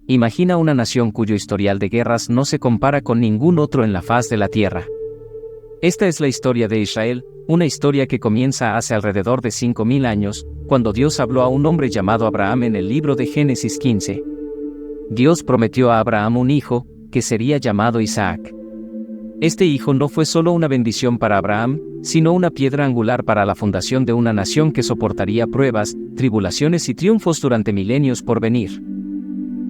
Imagina una nación cuyo historial de guerras no se compara con ningún otro en la faz de la tierra. Esta es la historia de Israel, una historia que comienza hace alrededor de 5000 años, cuando Dios habló a un hombre llamado Abraham en el libro de Génesis 15. Dios prometió a Abraham un hijo, que sería llamado Isaac. Este hijo no fue solo una bendición para Abraham, sino una piedra angular para la fundación de una nación que soportaría pruebas, tribulaciones y triunfos durante milenios por venir.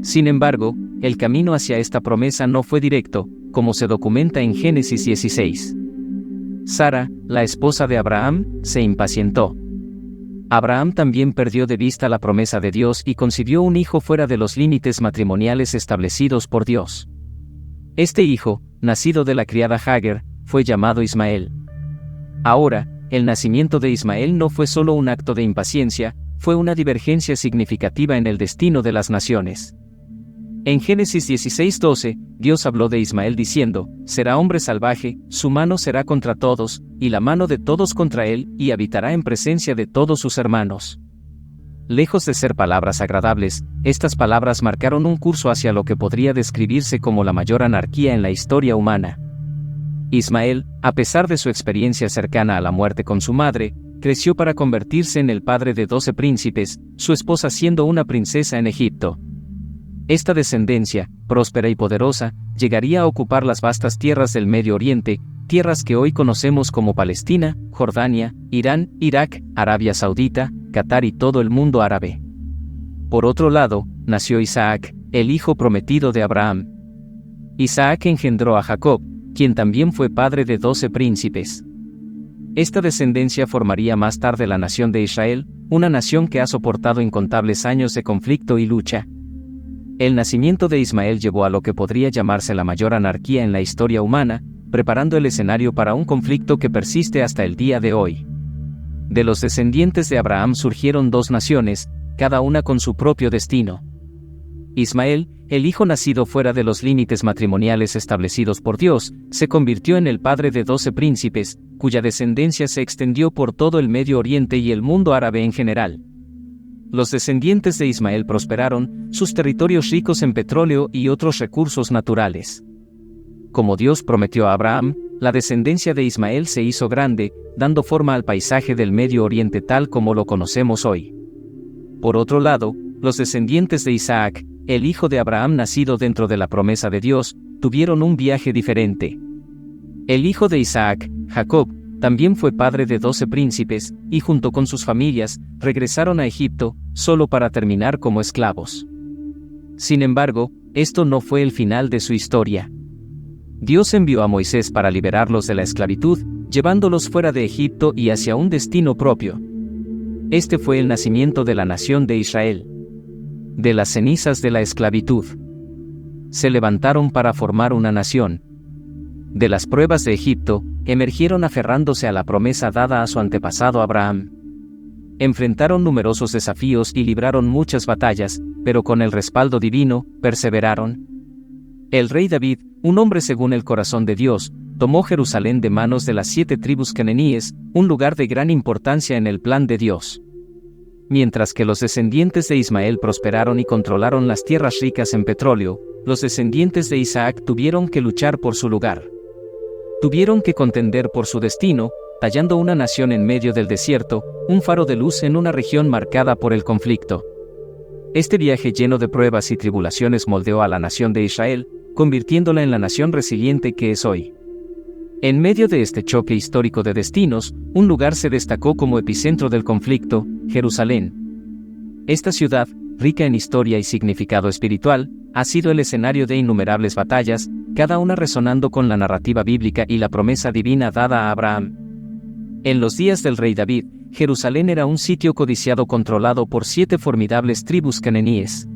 Sin embargo, el camino hacia esta promesa no fue directo, como se documenta en Génesis 16. Sara, la esposa de Abraham, se impacientó. Abraham también perdió de vista la promesa de Dios y concibió un hijo fuera de los límites matrimoniales establecidos por Dios. Este hijo, nacido de la criada Hagar, fue llamado Ismael. Ahora, el nacimiento de Ismael no fue solo un acto de impaciencia, fue una divergencia significativa en el destino de las naciones. En Génesis 16:12, Dios habló de Ismael diciendo, será hombre salvaje, su mano será contra todos, y la mano de todos contra él, y habitará en presencia de todos sus hermanos. Lejos de ser palabras agradables, estas palabras marcaron un curso hacia lo que podría describirse como la mayor anarquía en la historia humana. Ismael, a pesar de su experiencia cercana a la muerte con su madre, creció para convertirse en el padre de 12 príncipes, su esposa siendo una princesa en Egipto. Esta descendencia, próspera y poderosa, llegaría a ocupar las vastas tierras del Medio Oriente, tierras que hoy conocemos como Palestina, Jordania, Irán, Irak, Arabia Saudita, Qatar y todo el mundo árabe. Por otro lado, nació Isaac, el hijo prometido de Abraham. Isaac engendró a Jacob, quien también fue padre de 12 príncipes. Esta descendencia formaría más tarde la nación de Israel, una nación que ha soportado incontables años de conflicto y lucha. El nacimiento de Ismael llevó a lo que podría llamarse la mayor anarquía en la historia humana, preparando el escenario para un conflicto que persiste hasta el día de hoy. De los descendientes de Abraham surgieron 2 naciones, cada una con su propio destino. Ismael, el hijo nacido fuera de los límites matrimoniales establecidos por Dios, se convirtió en el padre de 12 príncipes, cuya descendencia se extendió por todo el Medio Oriente y el mundo árabe en general. Los descendientes de Ismael prosperaron, sus territorios ricos en petróleo y otros recursos naturales. Como Dios prometió a Abraham, la descendencia de Ismael se hizo grande, dando forma al paisaje del Medio Oriente tal como lo conocemos hoy. Por otro lado, los descendientes de Isaac, el hijo de Abraham nacido dentro de la promesa de Dios, tuvieron un viaje diferente. El hijo de Isaac, Jacob, también fue padre de 12 príncipes, y junto con sus familias, regresaron a Egipto, solo para terminar como esclavos. Sin embargo, esto no fue el final de su historia. Dios envió a Moisés para liberarlos de la esclavitud, llevándolos fuera de Egipto y hacia un destino propio. Este fue el nacimiento de la nación de Israel. De las cenizas de la esclavitud se levantaron para formar una nación. De las pruebas de Egipto, emergieron aferrándose a la promesa dada a su antepasado Abraham. Enfrentaron numerosos desafíos y libraron muchas batallas, pero con el respaldo divino, perseveraron. El rey David, un hombre según el corazón de Dios, tomó Jerusalén de manos de las 7 tribus cananíes, un lugar de gran importancia en el plan de Dios. Mientras que los descendientes de Ismael prosperaron y controlaron las tierras ricas en petróleo, los descendientes de Isaac tuvieron que luchar por su lugar. Tuvieron que contender por su destino, tallando una nación en medio del desierto, un faro de luz en una región marcada por el conflicto. Este viaje lleno de pruebas y tribulaciones moldeó a la nación de Israel, convirtiéndola en la nación resiliente que es hoy. En medio de este choque histórico de destinos, un lugar se destacó como epicentro del conflicto, Jerusalén. Esta ciudad, rica en historia y significado espiritual, ha sido el escenario de innumerables batallas, cada una resonando con la narrativa bíblica y la promesa divina dada a Abraham. En los días del rey David, Jerusalén era un sitio codiciado controlado por 7 formidables tribus cananíes.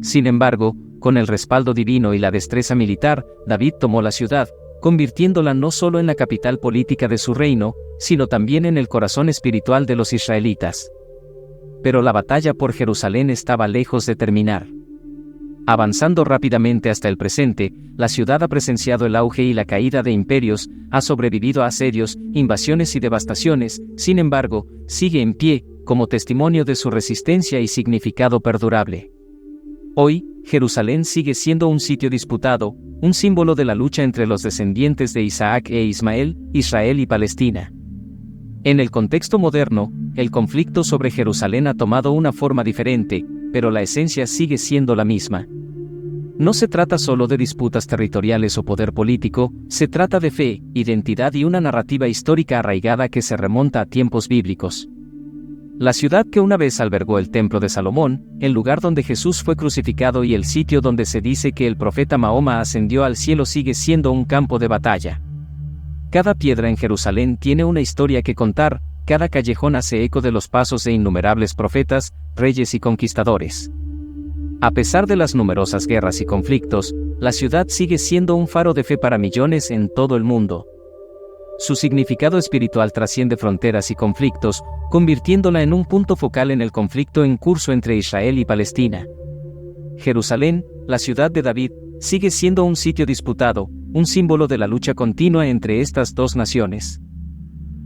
Sin embargo, con el respaldo divino y la destreza militar, David tomó la ciudad, convirtiéndola no solo en la capital política de su reino, sino también en el corazón espiritual de los israelitas. Pero la batalla por Jerusalén estaba lejos de terminar. Avanzando rápidamente hasta el presente, la ciudad ha presenciado el auge y la caída de imperios, ha sobrevivido a asedios, invasiones y devastaciones, sin embargo, sigue en pie, como testimonio de su resistencia y significado perdurable. Hoy, Jerusalén sigue siendo un sitio disputado, un símbolo de la lucha entre los descendientes de Isaac e Ismael, Israel y Palestina. En el contexto moderno, el conflicto sobre Jerusalén ha tomado una forma diferente, pero la esencia sigue siendo la misma. No se trata solo de disputas territoriales o poder político, se trata de fe, identidad y una narrativa histórica arraigada que se remonta a tiempos bíblicos. La ciudad que una vez albergó el templo de Salomón, el lugar donde Jesús fue crucificado y el sitio donde se dice que el profeta Mahoma ascendió al cielo sigue siendo un campo de batalla. Cada piedra en Jerusalén tiene una historia que contar, cada callejón hace eco de los pasos de innumerables profetas, reyes y conquistadores. A pesar de las numerosas guerras y conflictos, la ciudad sigue siendo un faro de fe para millones en todo el mundo. Su significado espiritual trasciende fronteras y conflictos, convirtiéndola en un punto focal en el conflicto en curso entre Israel y Palestina. Jerusalén, la ciudad de David, sigue siendo un sitio disputado, un símbolo de la lucha continua entre estas dos naciones.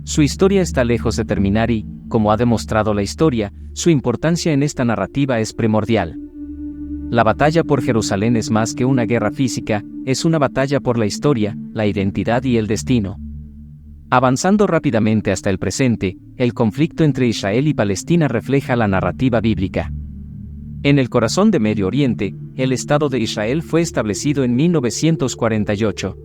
Su historia está lejos de terminar y, como ha demostrado la historia, su importancia en esta narrativa es primordial. La batalla por Jerusalén es más que una guerra física, es una batalla por la historia, la identidad y el destino. Avanzando rápidamente hasta el presente, el conflicto entre Israel y Palestina refleja la narrativa bíblica. En el corazón de Medio Oriente, el Estado de Israel fue establecido en 1948.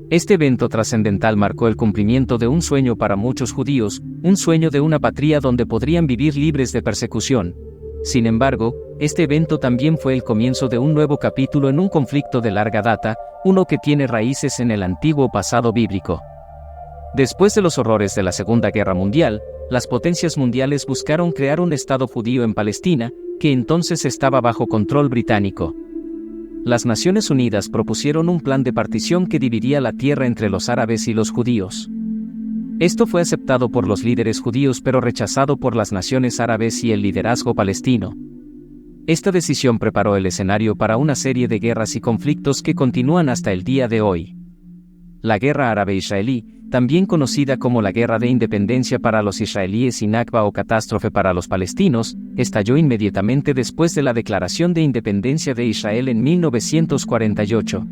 Este evento trascendental marcó el cumplimiento de un sueño para muchos judíos, un sueño de una patria donde podrían vivir libres de persecución. Sin embargo, este evento también fue el comienzo de un nuevo capítulo en un conflicto de larga data, uno que tiene raíces en el antiguo pasado bíblico. Después de los horrores de la Segunda Guerra Mundial, las potencias mundiales buscaron crear un Estado judío en Palestina, que entonces estaba bajo control británico. Las Naciones Unidas propusieron un plan de partición que dividiría la tierra entre los árabes y los judíos. Esto fue aceptado por los líderes judíos pero rechazado por las naciones árabes y el liderazgo palestino. Esta decisión preparó el escenario para una serie de guerras y conflictos que continúan hasta el día de hoy. La Guerra Árabe-Israelí, también conocida como la Guerra de Independencia para los israelíes y Nakba o catástrofe para los palestinos, estalló inmediatamente después de la declaración de independencia de Israel en 1948.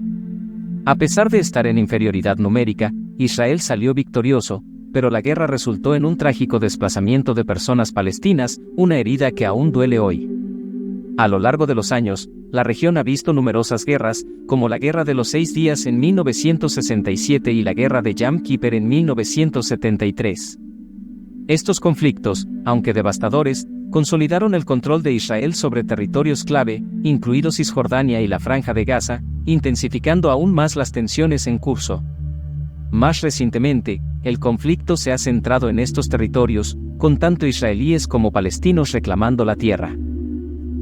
A pesar de estar en inferioridad numérica, Israel salió victorioso, pero la guerra resultó en un trágico desplazamiento de personas palestinas, una herida que aún duele hoy. A lo largo de los años, la región ha visto numerosas guerras, como la Guerra de los 6 Días en 1967 y la Guerra de Yom Kippur en 1973. Estos conflictos, aunque devastadores, consolidaron el control de Israel sobre territorios clave, incluidos Cisjordania y la Franja de Gaza, intensificando aún más las tensiones en curso. Más recientemente, el conflicto se ha centrado en estos territorios, con tanto israelíes como palestinos reclamando la tierra.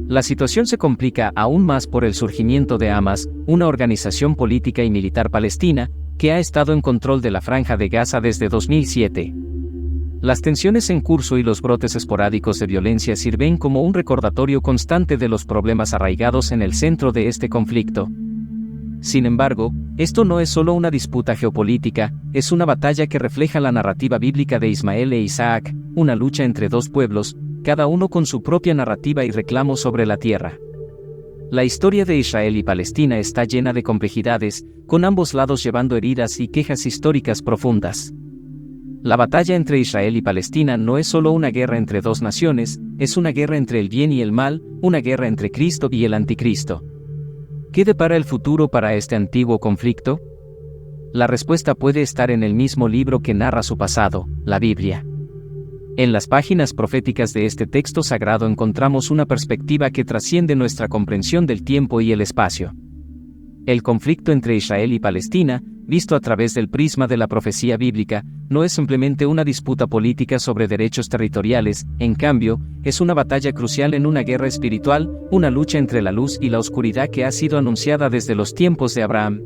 La situación se complica aún más por el surgimiento de Hamas, una organización política y militar palestina, que ha estado en control de la Franja de Gaza desde 2007. Las tensiones en curso y los brotes esporádicos de violencia sirven como un recordatorio constante de los problemas arraigados en el centro de este conflicto. Sin embargo, esto no es solo una disputa geopolítica, es una batalla que refleja la narrativa bíblica de Ismael e Isaac, una lucha entre dos pueblos, cada uno con su propia narrativa y reclamo sobre la tierra. La historia de Israel y Palestina está llena de complejidades, con ambos lados llevando heridas y quejas históricas profundas. La batalla entre Israel y Palestina no es solo una guerra entre dos naciones, es una guerra entre el bien y el mal, una guerra entre Cristo y el anticristo. ¿Qué depara el futuro para este antiguo conflicto? La respuesta puede estar en el mismo libro que narra su pasado, la Biblia. En las páginas proféticas de este texto sagrado encontramos una perspectiva que trasciende nuestra comprensión del tiempo y el espacio. El conflicto entre Israel y Palestina, visto a través del prisma de la profecía bíblica, no es simplemente una disputa política sobre derechos territoriales, en cambio, es una batalla crucial en una guerra espiritual, una lucha entre la luz y la oscuridad que ha sido anunciada desde los tiempos de Abraham.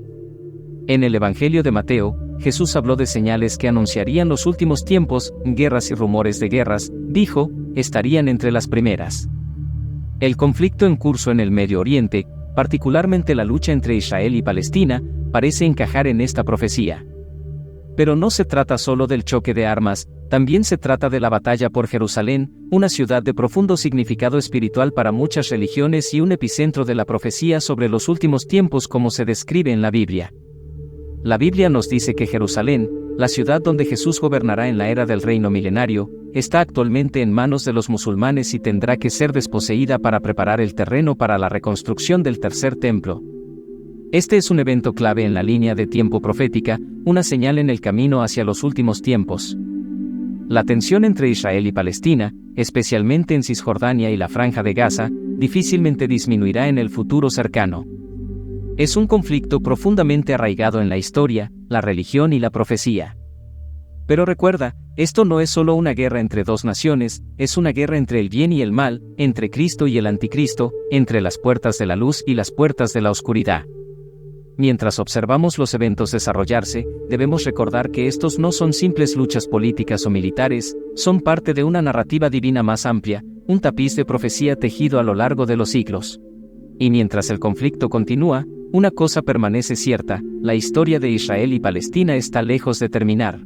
En el Evangelio de Mateo, Jesús habló de señales que anunciarían los últimos tiempos, guerras y rumores de guerras, dijo, estarían entre las primeras. El conflicto en curso en el Medio Oriente, particularmente la lucha entre Israel y Palestina, parece encajar en esta profecía. Pero no se trata solo del choque de armas, También se trata de la batalla por Jerusalén, una ciudad de profundo significado espiritual para muchas religiones y un epicentro de la profecía sobre los últimos tiempos como se describe en la Biblia. La Biblia nos dice que Jerusalén, la ciudad donde Jesús gobernará en la era del reino milenario, está actualmente en manos de los musulmanes y tendrá que ser desposeída para preparar el terreno para la reconstrucción del tercer templo. Este es un evento clave en la línea de tiempo profética, una señal en el camino hacia los últimos tiempos. La tensión entre Israel y Palestina, especialmente en Cisjordania y la Franja de Gaza, difícilmente disminuirá en el futuro cercano. Es un conflicto profundamente arraigado en la historia, la religión y la profecía. Pero recuerda, esto no es solo una guerra entre dos naciones, es una guerra entre el bien y el mal, entre Cristo y el anticristo, entre las puertas de la luz y las puertas de la oscuridad. Mientras observamos los eventos desarrollarse, debemos recordar que estos no son simples luchas políticas o militares, son parte de una narrativa divina más amplia, un tapiz de profecía tejido a lo largo de los siglos. Y mientras el conflicto continúa, una cosa permanece cierta, la historia de Israel y Palestina está lejos de terminar.